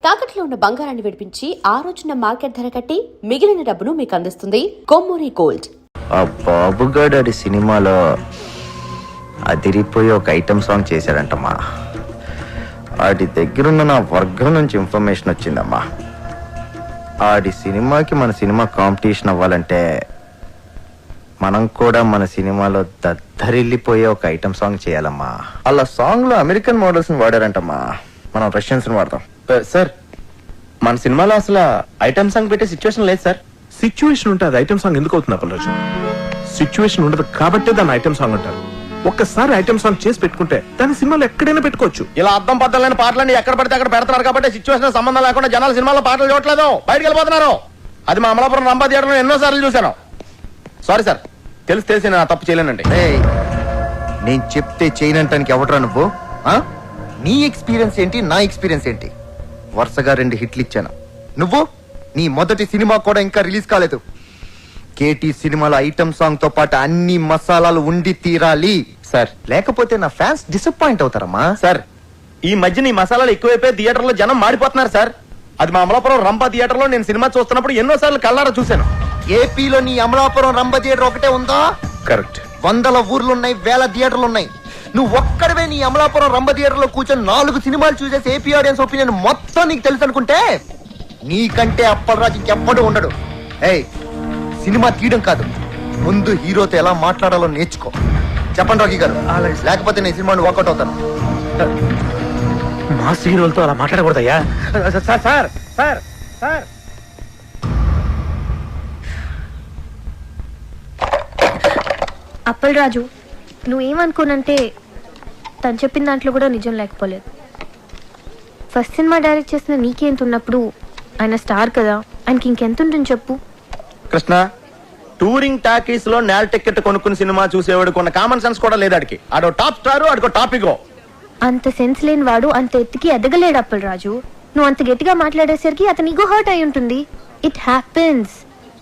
తాకట్లో ఉన్న బంగారాన్ని విడిపించి ఆ రోజున మార్కెట్ ధర కట్టి మిగిలిన డబ్బును మీకు అందిస్తుంది కొమ్మూరి గోల్డ్. ఆ బాబుగాడి సినిమాలో అదిరిపోయి ఒక ఐటమ్ సాంగ్ చేశాడంటమ్మా. ఆడి దగ్గరున్న నా వర్గం నుంచి ఇన్ఫర్మేషన్ వచ్చిందమ్మా. ఆడి సినిమాకి మన సినిమా కాంపిటీషన్ అవ్వాలంటే మనం కూడా మన సినిమాలో దద్దరిల్లిపోయే ఒక ఐటమ్ సాంగ్ చేయాలమ్మా. అలా సాంగ్ లో అమెరికన్ మోడల్స్ ని వాడారంటమ్మా, మనం రష్యన్స్ ని వాడతాం. సార్ మన సినిమాలో అసలు ఐటమ్ సాంగ్ పెట్టే సిచ్యువేషన్ లేదు సార్. సిచ్యువేషన్ ఉంటే అది ఐటమ్ సాంగ్ ఎందుకు అవుతుంది అప్పలరాజు? సిచ్యువేషన్ ఉండదు కాబట్టి దాన్ని ఐటమ్ సాంగ్ అంటారు. ఒక్కసారి ఐటమ్ సాంగ్ చేసి పెట్టుకుంటే దాని సినిమాలో ఎక్కడైనా పెట్టుకోవచ్చు. ఇలా అర్థం పద్దలైన పాటలన్నీ ఎక్కడ పడితే అక్కడ పెడతారు కాబట్టి సిచ్యువేషన్ సంబంధం లేకుండా జనాలు సినిమాలో పాటలు చూడట్లేదు, బయటకు వెళ్ళిపోతున్నారు. అది మా అమలాపురం రంభా థియేటర్లో ఎన్నో సార్లు చూశాను. సారీ సార్, తెలిసి నేను తప్పు చేయలేనండి. నేను చెప్తే చేయనంటానికి ఎవడరా నువ్వు? నీ ఎక్స్పీరియన్స్ ఏంటి, నా ఎక్స్పీరియన్స్ ఏంటి? వరుసగా 2 హిట్లు ఇచ్చాను. నువ్వు నీ మొదటి సినిమా కూడా ఇంకా రిలీజ్ కాలేదు. కేటీ సినిమాలో ఐటమ్ సాంగ్ తో పాటు అన్ని మసాలాలు ఉండి తీరాలి సార్, లేకపోతే నా ఫ్యాన్స్ డిసప్పాయింట్ అవుతారమ్మా. సార్ ఈ మధ్య నీ మసాలాలు ఎక్కువైపోయి థియేటర్ లో జనం మాడిపోతున్నారు సార్. అది మా అమలాపురం రంభా థియేటర్ లో నేను సినిమా చూస్తున్నప్పుడు ఎన్నో సార్లు కళ్ళారా చూశాను. ఏపీలో నీ అమలాపురం రంభ థియేటర్ ఒకటే ఉందా? కరెక్ట్. 100 ఊర్లున్నాయి, 1000 థియేటర్లు ఉన్నాయి. నువ్వు ఒక్కడవే నీ అమలాపురం రంభ థియేటర్ లో కూర్చొని 4 సినిమాలు చూసేసి ఏపీ ఆడియన్స్ ఒపీనియన్ మొత్తం నీకు తెలుసు అనుకుంటే నీకంటే అప్పలరాజు ఇంకెప్పుడు ఉండడు. సినిమా తీయడం కాదు, ముందు హీరోతో ఎలా మాట్లాడాలో నేర్చుకో. చెప్పండి రాకీ గారు, లేకపోతే నేను సినిమాని వాకౌట్ అవుతాను. మా హీరోలతో అలా మాట్లాడకూడదయ్యా. Sir sir sir sir Appalaraju, నువ్వేమనుకోనంటే తను చెప్పిన దాంట్లో కూడా నిజం లేకపోలేదు. ఫస్ట్ సినిమా డైరెక్ట్ చేసిన నీకెంత ఉన్నప్పుడు ఆయన స్టార్ కదా, ఆయనకి ఇంకెంత ఉంటుంది చెప్పు. కృష్ణ, టూరింగ్ టాకీస్ లో నేల టికెట్ కొనుక్కుని సినిమా చూసేవాడు కొన్న కామన్ సెన్స్ కూడా లేదాడికి. ఆడో టాప్ స్టార్, ఆడికో టాపిక్. అంత సెన్స్ లేని వాడు అంత ఎత్తుకి ఎదగలేడు అప్పలరాజు. నువ్వు అంత గట్టిగా మాట్లాడేసరికి అతని ఈగో హర్ట్ అయి ఉంటుంది. It happens.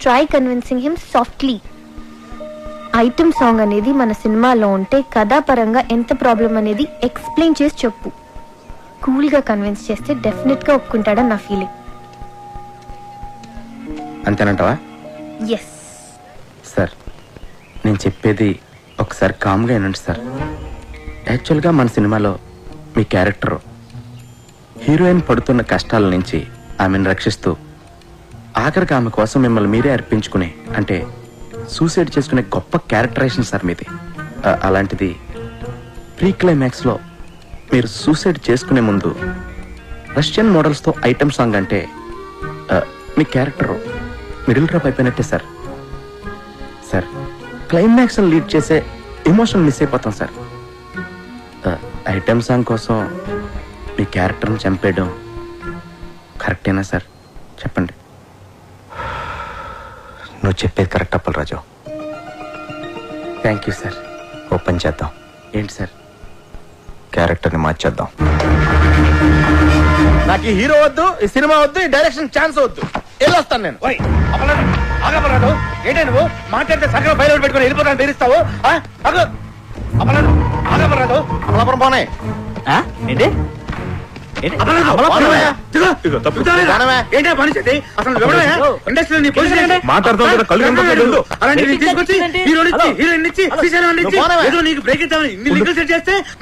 Try convincing him softly. Item song అనేది మన సినిమాలో ఉంటే కథాపరంగా ఎంత ప్రాబ్లం అనేది ఎక్స్ప్లెయిన్ చేసి చెప్పు. కూల్ గా కన్విన్స్ చేస్తే డెఫినెట్ గా ఒప్పుకుంటాడని నా ఫీలింగ్. అంతేనంటావా? ఎస్ సార్, నేను చెప్పేది ఒకసారి కామ్గా వినండి సార్. యాక్చువల్గా మన సినిమాలో మీ క్యారెక్టర్ హీరోయిన్ పడుతున్న కష్టాల నుంచి ఆమెను రక్షిస్తూ ఆఖరికి ఆమె కోసం మిమ్మల్ని మీరే అర్పించుకునే, అంటే సూసైడ్ చేసుకునే గొప్ప క్యారెక్టరైజేషన్ సార్ మీది. అలాంటిది ప్రీ క్లైమాక్స్లో మీరు సూసైడ్ చేసుకునే ముందు రష్యన్ మోడల్స్తో ఐటమ్ సాంగ్ అంటే మీ క్యారెక్టర్ మిడిల్ డ్రాప్ అయిపోయినట్టే సార్. సార్, క్లైమాక్స్ లీడ్ చేసే ఎమోషన్ మిస్ అయిపోతాం సార్. ఐటమ్ సాంగ్ కోసం మీ క్యారెక్టర్ని చంపేయడం కరెక్టేనా సార్? చెప్పండి. నువ్వు చెప్పేది correct Appalaraju. Thank you sir. Open చేద్దాం. ఏంటి సార్? క్యారెక్టర్ని మార్చేద్దాం. నాకు ఈ హీరో వద్దు, ఈ సినిమా వద్దు, ఈ డైరెక్షన్ ఛాన్స్ వద్దు. వెళ్ళొస్తాను నేను. ఏంటి నువ్వు మాట్లాడితే సగం బయలు పెట్టుకుని వెళ్ళిపోతాను బెదిరిస్తావు? అమలాపురం పోనే ఏంటి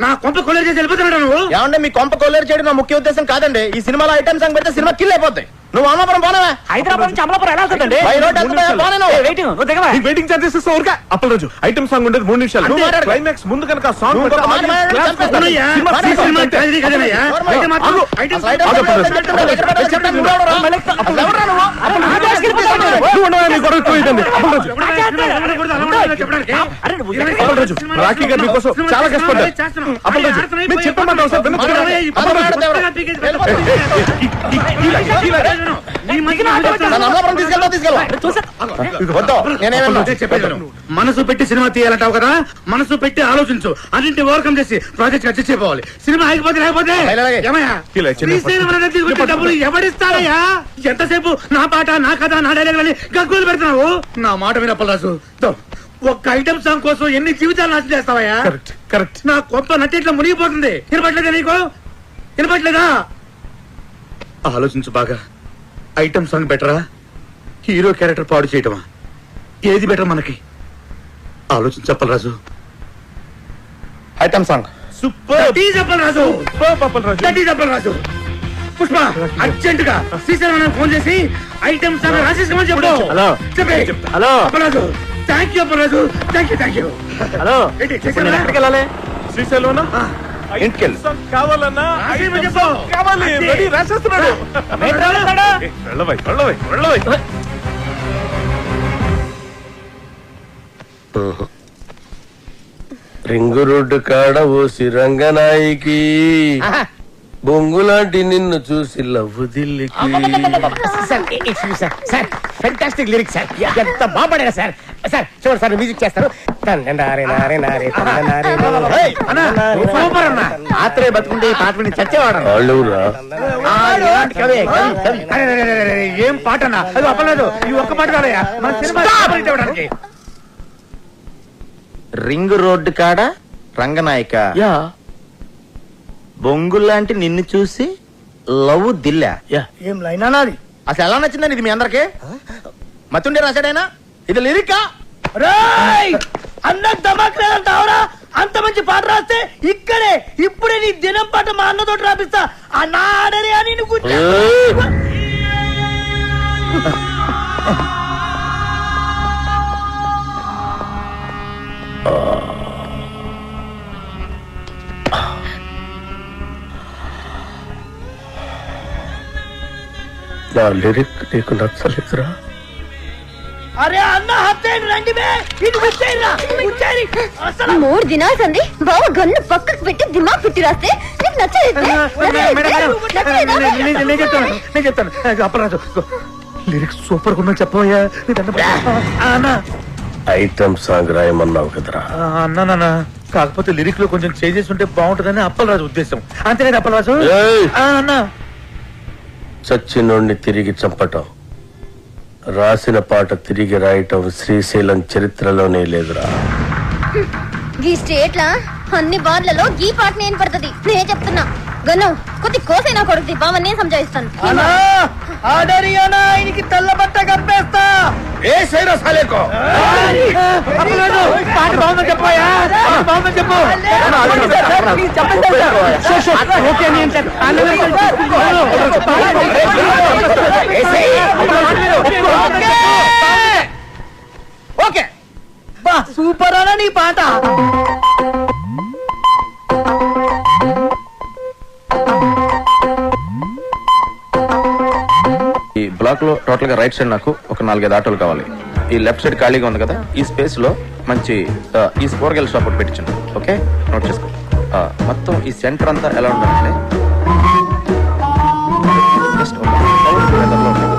నా కొంప కొల్లేరు చేసి వెళ్ళిపోతున్నాడు నువ్వు. ఏమంటే మీ కొంప కొల్లేరు చేయడం నా ముఖ్య ఉద్దేశం కాదండి. ఈ సినిమాలో ఐటమ్ సాంగ్ పెడితే సినిమా కిల్ అయిపోతాయి. నువ్వు అమలాపురం పోనవా? హైదరాబాద్ నుంచి అమలాపురం ఎలా వస్తుందండి? వెయిటింగ్ చార్జెస్ ఊరికే. అప్పలరాజు, ఐటమ్ సాంగ్ ఉండేది 3 నిమిషాలు. క్లైమాక్స్ ముందు కనుక సాంగ్ రాఖీ గారు మీకోసం చాలా కష్టపడ్డారు. అప్పలరాజు, మీరు చెప్పమంటారు సార్. మనసు పెట్టి సినిమా తీయాలంటావు కదా, మనసు పెట్టి ఆలోచించు. అన్నింటి ఓవర్కమ్ చేసి ప్రాజెక్ట్ ఖర్చు చేయపోవాలి. సినిమా ఆగిపోతే లేకపోతే డబ్బులు ఎవడిస్తారయ్యా? ఎంతసేపు నా పాట, నా కథ, నా డైలాగ్ అని గగ్గోలు పెడుతున్నావు. నా మాట వినప్పలాసు, ఒక్క ఐటమ్ సాంగ్ కోసం ఎన్ని జీవితాలు నాశనం చేస్తావయ్యా? కరెక్ట్. నా కొంత నట్టేట్లో మునిగిపోతుంది. వినపట్లేదా నీకు? వినపట్లేదా? ఆలోచించు బాగా. ఐటమ్ సాంగ్ బెటరా, హీరో క్యారెక్టర్ పాడు చేయటమా? ఏది బెటర్ మనకి? ఆలోచించు Appalaraju. Item song. Super Appalaraju, Appalaraju. Pushpa, urgent గా శ్రీశైలం ఫోన్ చేసి ఐటమ్ సాంగ్ రాసేసుకోమని చెప్పు. హలో. చెప్పే. Hello. Appalaraju, thank you Appalaraju, thank you. Hello, ఏంటి, ఇప్పుడు నేను ఎక్కడికి వెళ్ళాలి? శ్రీశైలం ఇంటికి వెళ్ళు. కావాలన్నా రాసేయమని చెప్పు. కావాలి, అంతే. రెడీ, రాసేస్తున్నాడు. వెళ్ళవై. రింగు రోడ్డు కాడ ఓ సిరంగనాయికి బొంగులాంటి నిన్ను చూసి లవ్వు దిల్లికి. సార్ ఫెంటాస్టిక్ లిరిక్స్ సార్, ఎంత బాగా పాడారు సార్. సార్ చూడండి సార్, మ్యూజిక్ చేస్తారు. సూపర్ అన్న. ఆత్రేయ బతుకుంటే ఈ పాట విని చచ్చేవాడు. వాళ్ళురా ఏం పాట అన్న? అది అప్పలేదు. ఈ ఒక్క పాట కాదయ్యా మన సినిమా ఇవ్వడానికి. రింగ్ రోడ్డు కాడ రంగనాయక బొంగులాంటి నిన్ను చూసి లవ్ దిల్లా. ఏం లైన్ అన్నది? అసలు ఎలా నచ్చిందని ఇది మీ అందరికి? మతుండే రాశాడైనా ఇది లిరికా? అన్న ధమాక్ లేదంటావురా? అంత మంచి పాట రాస్తే ఇక్కడే ఇప్పుడే నీ దినం పాట మా అన్నతోటి రాపిస్తా. అన్న ఆడరే అని నువ్వు నా లిరిక్ నీకు నచ్చలేదురా? అరే అన్న హత్యని రండి బే, ఇది ముచ్చేయరా, ముచ్చేరి. అసలు 3 దినాలు సంది బావ గన్ను పక్కకు పెట్టి దిమాగ్ పెట్టి రాస్తే నీకు నచ్చలేదు. నేను చెప్తాను. అప్పరాజు లిరిక్స్ సూపర్ గా ఉన్నా చెప్పవయ్యా. అన్న ఐటమ్ సాంగ్ రాయమన్నావు కదరా? అన్న కాకపోతే లిరిక్ లో కొంచెం చేంజెస్ ఉంటే బాగుంటుందని అప్పలరాజు ఉద్దేశం. అంతేనా అప్పలరాజు? ఏయ్! అన్న చచ్చినోడిని తిరిగి చంపటం, రాసిన పాట తిరిగి రాయటం శ్రీశైలం చరిత్రలోనే లేదురా. ఈ స్టేట్ లా అన్ని బార్లలో ఈ పాట నేను పడుతుంది. నేను చెప్తున్నా గన్ను కొద్ది కోసైనా కొడుతుంది. బావ నేను సంజాయిస్తాను. ఆడరి అన్న ఆయనకి తెల్ల బట్ట కప్పేస్తా. ఏ సైరా సాలేకో అప్పలరాజు పాట బాగుందని చెప్పయ్యా, బాగుందని చెప్పు. ఓకే నేను ఓకే బా సూపర్ అన్న నీ పాట. ఈ బ్లాక్ లో టోటల్ గా రైట్ సైడ్ నాకు ఒక 4-5 ఆటోలు కావాలి. ఈ లెఫ్ట్ సైడ్ ఖాళీగా ఉంది కదా, ఈ స్పేస్ లో మంచి ఈ కూరగాయల షాప్ ఒకటి పెట్టించండి. ఓకే, నోట్ చేసుకో. మొత్తం ఈ సెంటర్ అంతా ఎలా ఉండాలంటే just ఒక south weather లో ఉంటుంది.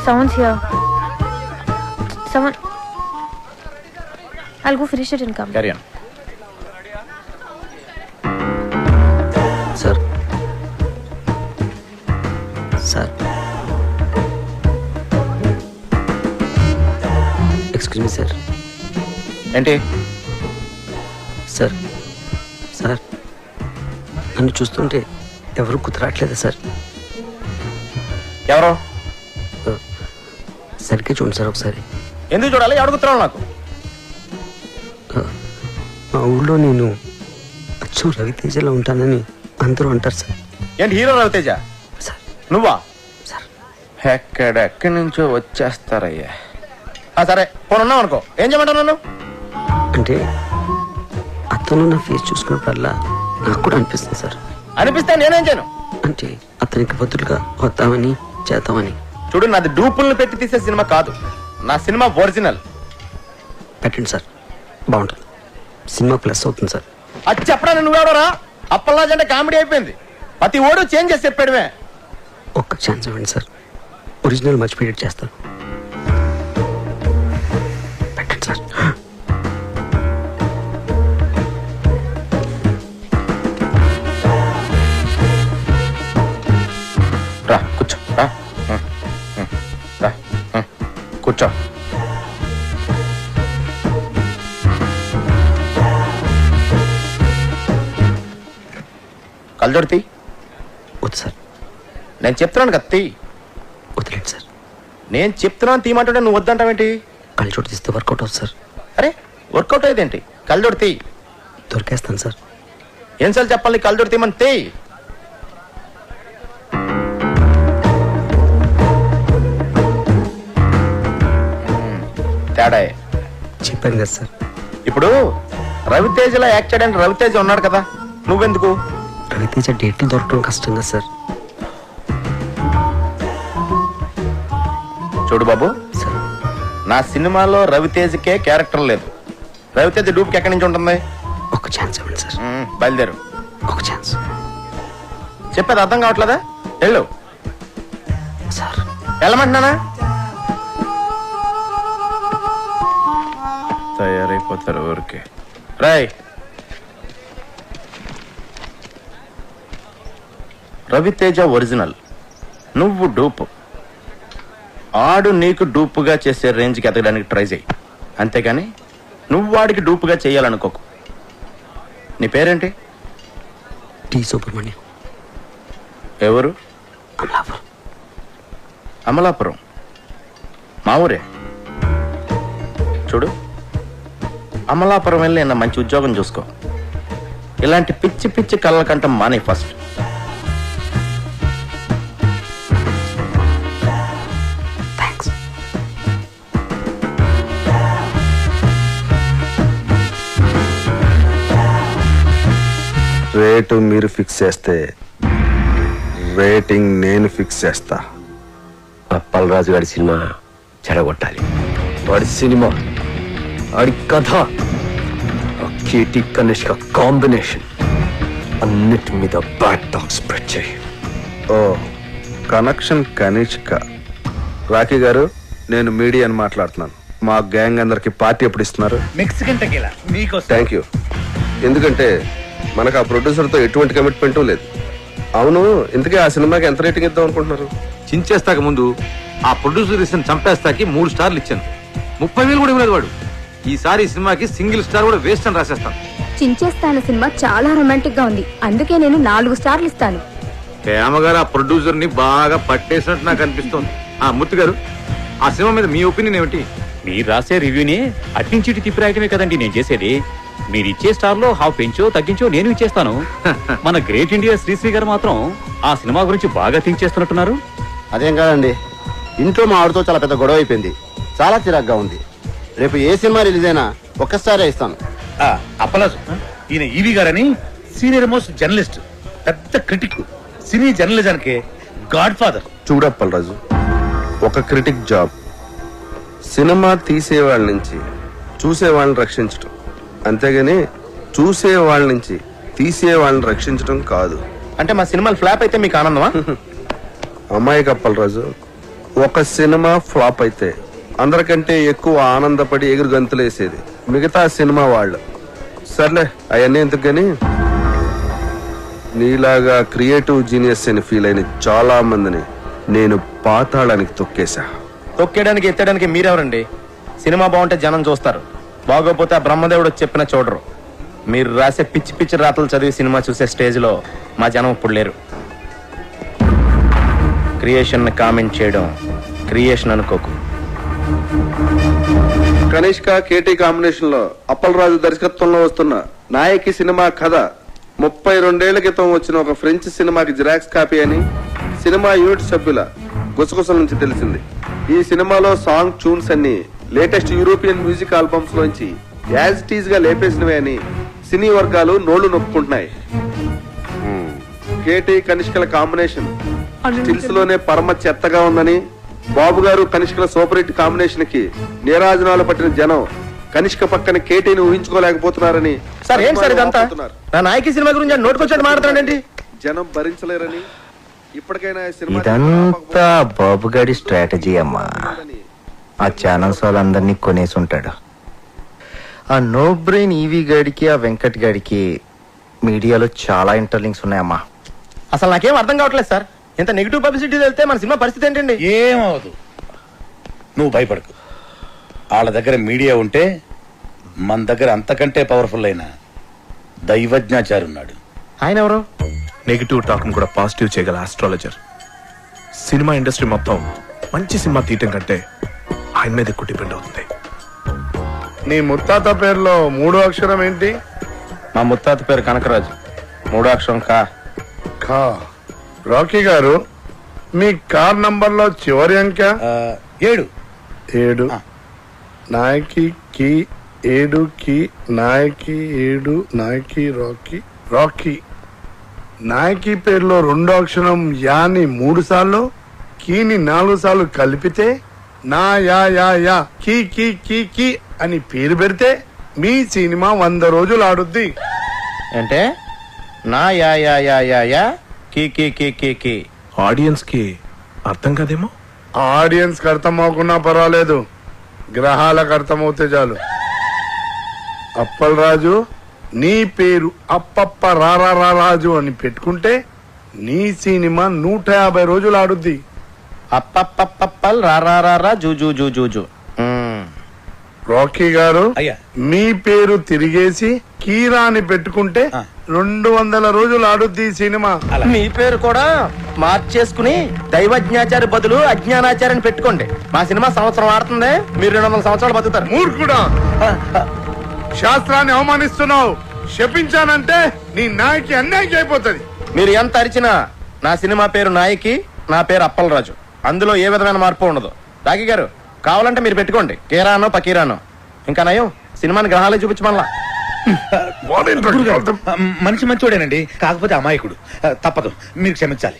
Someone's here. Someone. I'll go finish it and come. Carry on. Sir sir excuse me sir. ఏంటి? సార్ సార్ నన్ను చూస్తుంటే ఎవరు కుదరట్లేదా సార్? ఎవరో సరిగ్గా చూడండి సార్ ఒకసారి. ఎందుకు చూడాలి? ఎవరు గుర్తున్నావు నాకు? మా ఊళ్ళో నేను అచ్చు రవితేజలో ఉంటానని అందరూ అంటారు సార్. ఏంటి హీరో రవితేజ? సార్ నువ్వా? సార్ ఎక్కడెక్కడి నుంచో వచ్చేస్తారయ్యా. సరే పోను ఉన్నావు అనుకో, ఏం చేయమంటావు నన్ను? అంటే అతను నా ఫేస్ చూసుకున్నప్పుడల్లా నాకు కూడా అనిపిస్తుంది సార్. అనిపిస్తే నేనేం చేయను? అంటే అతనికి బదులుగా వద్దామని చేద్దామని. చూడు, నాది డూపుల్ని పెట్టి తీసే సినిమా కాదు, నా సినిమా ఒరిజినల్. పెట్టండి సార్, బాగుంటుంది. సినిమా ప్లస్ అవుతుంది సార్. అది చెప్పడానికి నువ్వెవడరా? అప్పల్లాజ్ అంటే కామెడీ అయిపోయింది. ప్రతి ఓడు చేంజ్ చేసి చెప్పాడువే. ఒక్క ఛాన్స్ ఇవ్వండి సార్, ఒరిజినల్ మర్చిపోయేట్ చేస్తాను. పెట్టండి సార్. కళ్ళజోడు తీ. వద్దు సార్, నేను చెప్తున్నాను కదా తీ. వదిలేండి సార్. నేను చెప్తున్నాను తీయమంటుంటే నువ్వు వద్దంటావేంటి? కళ్ళజోడు తీస్తే వర్కౌట్ అవుతుంది సార్. అరే వర్కౌట్ అయ్యేదేంటి? కళ్ళజోడు తీ. దొరికేస్తాను సార్. ఏం చెప్పాలి? కళ్ళజోడు తీయమని తీ. తేడా చెప్పాను కదా సార్. ఇప్పుడు రవితేజలా యాక్ట్ చేయడానికి రవితేజ ఉన్నాడు కదా, నువ్వెందుకు? రవితేజ డేట్లు దొరకడం కష్టం కదా సార్. చూడు బాబు, సార్ నా సినిమాలో రవితేజకే క్యారెక్టర్ లేదు. రవితేజ డూప్కి ఎక్కడి నుంచి ఉంటుంది? ఒక ఛాన్స్ ఇవ్వండి సార్. బయలుదేరు. ఒక ఛాన్స్. చెప్పేది అర్థం కావట్లేదా? వెళ్ళు. సార్ వెళ్ళమంటున్నానా? తయారైపోతారు ఊరికే. రాయ్, రవితేజ ఒరిజినల్, నువ్వు డూపు. ఆడు నీకు డూపుగా చేసే రేంజ్కి ఎదగడానికి ట్రై చేయి, అంతేగాని నువ్వు వాడికి డూపుగా చేయాలనుకోకు. నీ పేరేంటి? టి సుబ్రహ్మణ్యం. ఎవరు? అమలాపురం. అమలాపురం మా ఊరే. చూడు, అమలాపురం వెళ్ళి నిన్న మంచి ఉద్యోగం చూసుకో. ఇలాంటి పిచ్చి పిచ్చి కళ్ళ కంటం మానే ఫస్ట్. థ్యాంక్స్. రేటు మీరు ఫిక్స్ చేస్తే రేటింగ్ నేను ఫిక్స్ చేస్తా. అప్పలరాజు గారి సినిమా చెడగొట్టాలి. వాడి సినిమా, వాడి కథ, ఆ కేటీ కనిష్క కాంబినేషన్ అన్నిటి మీద బ్యాడ్ టాక్ స్ప్రెడ్ చేయి. ఓ కనెక్షన్ కనిష్క. రాఖీ గారు, నేను మీడియాని మాట్లాడుతున్నాను. మా గ్యాంగ్ అందరికి పార్టీ ఎప్పుడు ఇస్తున్నారు? మెక్సికన్ టెకీలా నీకోసం. Thank you. ఎందుకంటే మనకు ఆ ప్రొడ్యూసర్తో ఎటువంటి కమిట్మెంటు లేదు. అవును, ఇంతకీ ఆ సినిమాకి ఎంత రేటింగ్ ఇద్దాం అనుకుంటున్నారు? చించేస్తాక ముందు ఆ ప్రొడ్యూసర్ ఇచ్చిన చంపేస్తాకి 3 స్టార్లు ఇచ్చాను. 30,000 కూడా ఇవ్వలేదు వాడు. ఈసారి ఈ సినిమాకి సింగిల్ స్టార్ కూడా వేస్ట్ అని రాసేస్తాను. చించేస్తాను సినిమా చాలా రొమాంటిక్ గా ఉంది, అందుకే నేను 4 స్టార్లు ఇస్తాను. ప్రేమగారు ఆ ప్రొడ్యూసర్ ని బాగా పట్టేసినట్టు నాకు అనిపిస్తోంది. మూర్తి గారు, ఆ సినిమా మీద మీ ఒపీనియన్ ఏమిటి? మీరు రాసే రివ్యూని అట్నుంచి ఇటు తిప్పి రాయటమే కదండి నేను చేసేది. మీరు ఇచ్చే స్టార్లో హాఫ్ పెంచో తగ్గించో నేను ఇచ్చేస్తాను. మన గ్రేట్ ఇండియా శ్రీశ్రీ గారు మాత్రం ఆ సినిమా గురించి బాగా థింక్ చేస్తున్నట్టున్నారు. అదేం కాదండి, ఇంట్లో మా ఆవిడతో చాలా పెద్ద గొడవ అయిపోయింది. చాలా చిరాగ్గా ఉంది. రేపు ఏ సినిమా రిలీజ్ అయినా ఒక్కసారి ఇస్తాను. అప్పలాజు, ఈయన ఈవి గారని సీనియర్ మోస్ట్ జర్నలిస్ట్, పెద్ద క్రిటిక్, సినీ జర్నలిజానికి గాడ్ ఫాదర్. చూడప్పలరాజు, ఒక క్రిటిక్ జాబ్ సినిమా తీసేవాళ్ళ నుంచి చూసేవాళ్ళని రక్షించటం, అంతేగాని చూసేవాళ్ళ నుంచి తీసేవాళ్ళని రక్షించడం కాదు. అంటే మా సినిమాలు ఫ్లాప్ అయితే మీకు ఆనందమా? అమ్మాయి కప్పలరాజు, ఒక సినిమా ఫ్లాప్ అయితే అందరికంటే ఎక్కువ ఆనందపడి ఎగురు గంతులేసేది మిగతా సినిమా వాళ్ళు. సర్లే, అవన్నీ ఎందుకు గాని, నీలాగా క్రియేటివ్ జీనియస్ అని ఫీల్ అయిన చాలా మందిని నేను పాతాళానికి తొక్కేశా. తొక్కేయడానికి ఎత్తడానికి మీరెవరండి? సినిమా బాగుంటే జనం చూస్తారు, బాగోపోతే ఆ బ్రహ్మదేవుడు చెప్పిన చూడరు. మీరు రాసే పిచ్చి పిచ్చి రాతలు చదివి సినిమా చూసే స్టేజ్లో మా జనం ఇప్పుడు లేరు. క్రియేషన్ కామెంట్ చేయడం క్రియేషన్ అనుకోకు. కనిష్క కేటీ కాంబినేషన్ లో అప్పలరాజు దర్శకత్వంలో వస్తున్న నాయకి సినిమా కథ 32 ఏళ్ల క్రితం వచ్చిన ఒక ఫ్రెంచ్ సినిమాకి జిరాక్స్ కాపీ అని సినిమా యూనిట్ సభ్యుల గుసగుసల నుంచి తెలిసింది. ఈ సినిమాలో సాంగ్ ట్యూన్స్ అన్ని లేటెస్ట్ యూరోపియన్ మ్యూజిక్ ఆల్బమ్స్ లోంచి యాజ్ టీజ్ గా లేపేసినవే అని సినీ వర్గాలు నోళ్లు నొప్పుకుంటున్నాయి. కేటీ కనిష్కల కాంబినేషన్ స్టిల్స్ లోనే పరమ చెత్తగా ఉందని, బాబు గారు కనిష్కల సూపర్ హిట్ కాంబినేషన్ కి నీరాజనాలు పట్టిన జనం కనిష్క పక్కన కేటీని ఊహించుకోలేకపోతున్నారని. సార్ ఏంటి సార్ ఇదంతా? నా నాయకి సినిమా గురించి నోటుకొచ్చాడు మాట్లాడండి. జనం భరించలేరని ఇప్పటికైనా ఇదంతా బాబుగాడి స్ట్రాటజీ అమ్మా. ఆ ఛానల్స్ వాళ్ళందరినీ కొనేసి ఉంటాడు. ఆ నో బ్రెయిన్ ఈవీ గాడికి ఆ వెంకట్ గాడికి మీడియాలో చాలా ఇంటర్లింక్స్ ఉన్నాయమ్మా. అసలు నాకేం అర్థం కావట్లేదు సార్. ఇంత నెగిటివ్ పబ్లిసిటీ వెళ్తే మన సినిమా పరిస్థితి ఏంటండి? ఏమవదు, నువ్వు భయపడకు. వాళ్ళ దగ్గర మీడియా ఉంటే మన దగ్గర అంతకంటే పవర్ఫుల్ అయిన దైవజ్ఞాచారి ఉన్నాడు. ఆయన ఎవరు? నెగిటివ్ టాక్ కూడా పాజిటివ్ చేయగల ఆస్ట్రాలజర్. సినిమా ఇండస్ట్రీ మొత్తం మంచి సినిమా తీయటం కంటే ఆయన మీద ఎక్కువ డిపెండ్ అవుతుంది. నీ ముత్తాత పేరులో 3వ అక్షరం ఏంటి? మా ముత్తాత పేరు కనకరాజు, 3వ అక్షరం కా. ఖా. రాకీ గారు, మీ కార్ నంబర్ లో చివరి అంక? 7. 7. నాయకి కి 7 కి నాయకి 7 నాయకి రాకీ రాకీ. నాయకి పేరులో 2వ అక్షరం యాని 3 సార్లు, కీని 4 సార్లు కలిపితే నా యా యా యా కీ కీ కీ కీ అని పేరు పెడితే మీ సినిమా 100 రోజులు ఆడుద్ది. అంటే నా యా యా యా యా యా కీ కీ కీ కీ కీ. ఆడియన్స్ కి అర్థం కాదేమో. ఆడియన్స్ కి అర్థం అవ్వకున్నా పర్వాలేదు, గ్రహాలకు అర్థమవుతే చాలు. అప్పల్ రాజు, నీ పేరు అప్పప్ప రారా రాజు అని పెట్టుకుంటే నీ సినిమా 150 రోజులు ఆడుద్ది. అప్పప్పప్పల్ రారా zoo zoo zoo zoo zoo. Rocky గారు, అయ్యా. మీ పేరు తిరిగేసి కీరా అని పెట్టుకుంటే 200 రోజులు ఆడుద్ది ఈ సినిమా. మీ పేరు కూడా మార్చేసుకుని దైవజ్ఞాచారి బదులు అజ్ఞానాచార్యని పెట్టుకోండి. మా సినిమా సంవత్సరం ఆడుతుంది, మీరు 200 సంవత్సరాలు బతుకుతారు. మూర్ఖుడా, శాస్త్రాన్ని అవమానిస్తున్నావు. శపించానంటే నీ నాయకి అన్యాయం అయిపోతుంది. మీరు ఎంత అరిచినా నా సినిమా పేరు నాయకి, నా పేరు అప్పలరాజు. అందులో ఏ విధమైన మార్పు ఉండదు. రాకీ గారు, కావాలంటే మీరు పెట్టుకోండి కేరానో పకీరానో. ఇంకా నయం, సినిమాని గ్రహాలే చూపించమల్లా. మనిషి మంచోడేనండి, కాకపోతే అమాయకుడు. తప్పదు, మీరు క్షమించాలి.